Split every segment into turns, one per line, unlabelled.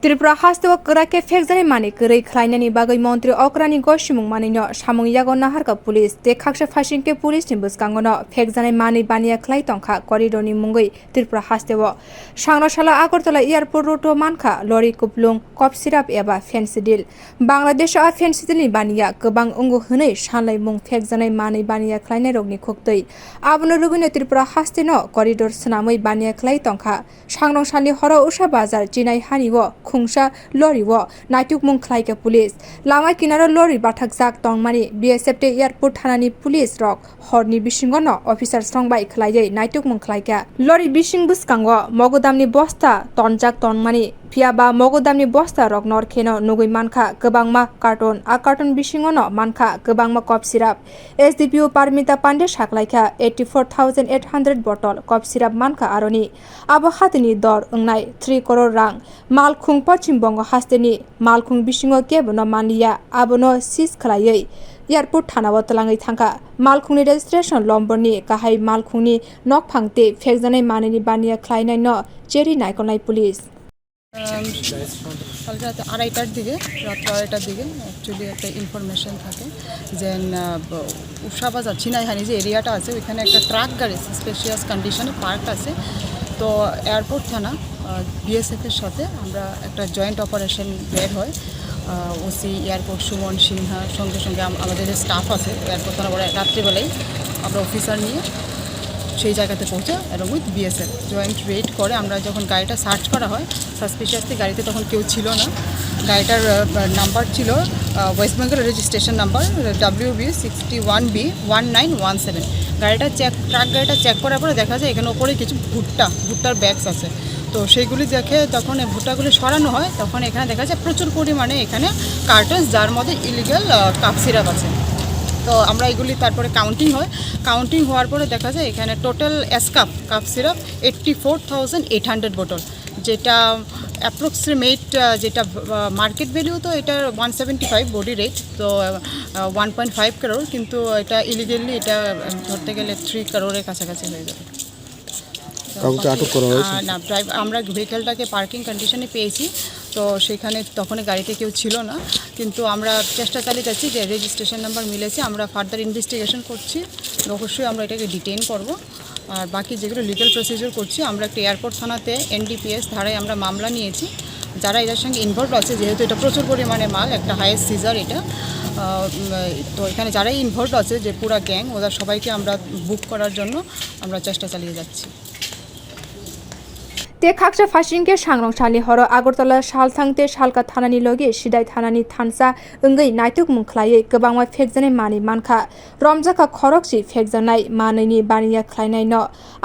Tripura hasteo kwrak phekjak mani kwrui khwlainani bagwi montri okra nigosi mani no samwng yago nahar ka police te khaksa phasing ke police ni buskango no phekjak mani baniya khlai tongkha corridor ni mungui Tripura hasteo sangrong agartala airport road mankha lori kwplung cough syrup eba Phencidyl Bangladesh ar Phencidyl ni baniya gobang ungu hwnei sanlai mung phekjak mani baniya khlainai rokni khoktui abono rugune Tripura hasteo no corridor snamui baniya khlai tongkha sangrong sani horo ushabazar chinaihani wo khung lori wo naitug mwng khwlai ke police lama kinaro lori bathakjak tongmani BSF te airport thanani police rok horni bisingo no officer strongbai khwlai naitug mwng khwlai ka lori bising buskango mogodamni bosta tonjak tongmani Piaba mogodamni bosta rok norkheno nugui mankha gobangma carton bisingo no mankha gobangma cough syrup SDPO Parmita Pande saklaikha 84,800 bottle cough syrup mankha aroni abo hatini dor ongnai 3 crore rang malkhung Paschim Bongo hasteni malkhung bisingo kebono maniya abono sis khlaiei airport thanao talangai thangka malkhungni registration lomborni kahai malkhungni nokphangte phekjanai manini baniya khlainai no cheri naikonai police
কালকে রাত 2:30টার দিকে actually একটা information থাকে যে ushabazar chinaihani যে এরিয়াটা আছে ওইখানে একটা ট্রাক গাড়ি স্পেশিয়াস কন্ডিশনে পার্ক আছে তো এয়ারপোর্ট থানা বিএসএফ এর সাথে আমরা একটা জয়েন্ট অপারেশন বের হয় ওসি এয়ারপোর্ট সুমন সিনহা সঙ্গে আমাদের যে স্টাফ আছে এয়ারপোর্ট থানা বলে রাত্রিবেলায় আমরা অফিসার নিয়ে সেই জায়গাতে পৌঁছে এবং উইথ বিএসএফ জয়েন্ট রেড করে আমরা যখন গাড়িটা সার্চ করা হয় সাসপিশিয়াসলি গাড়িতে তখন কেউ ছিল না গাড়িটার নাম্বার ছিল West Bengal registration number WB61B1917 গাড়িটা ট্রাক গাড়িটা চেক করার পরে দেখা যায় এখানে ওপরে কিছু ভুট্টার ব্যাগস আছে তো সেইগুলি দেখে যখন এই ভুট্টাগুলি সরানো হয় তখন এখানে দেখা যায় প্রচুর পরিমাণে এখানে কার্টনস যার মধ্যে ইলিগাল কাপ সিরাপ আছে তো আমরা এগুলি তারপরে কাউন্টিং হওয়ার পরে দেখা যায় এখানে টোটাল কাপ সিরাপ 84,800 বোতল যেটা অ্যাপ্রক্সিমেট যেটা মার্কেট ভ্যালু তো এটা 175 বডি রেট তো 1.5 crore কিন্তু এটা ইলিগালি এটা ধরতে গেলে 3 crore কাছাকাছি হয়ে যাবে
কাউকে আটক করা হয়েছে
না আমরা ভেহিকলটাকে পার্কিং কন্ডিশনে পেয়েছি তো সেখানে তখন গাড়িতে কেউ ছিল না কিন্তু আমরা চেষ্টা চালিয়ে যাচ্ছি যে রেজিস্ট্রেশন নাম্বার মিলেছে আমরা ফার্দার ইনভেস্টিগেশন করছি অবশ্যই আমরা এটাকে ডিটেইন করব আর বাকি যেগুলো লিগ্যাল প্রসিডিউর করছি আমরা একটা এয়ারপোর্ট থানাতে NDPS ধারায় আমরা মামলা নিয়েছি যারা এটার সঙ্গে ইনভলভ আছে যেহেতু এটা প্রচুর পরিমাণে মাল একটা হাইয়েস্ট সিজার এটা তো এখানে যারাই ইনভলভ আছে যে পুরা গ্যাং ওদের সবাইকে আমরা বুক করার জন্য আমরা চেষ্টা চালিয়ে যাচ্ছি
te khaksa phasing ke sangrong sali horo agartala salthangte salka thanani logi sidai thanani thansa ongoi naitug mwng khlaiei gobangma phekjanai mani mankha romjaka khoroksi phekjanai manini baniya khlainai no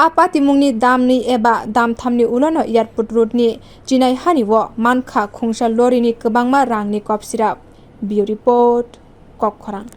apati mungni damni eba damthamni ulono airport road ni chinaihani wo mankha khungsa lori ni gobangma rangni cough syrup bio report kokkhorang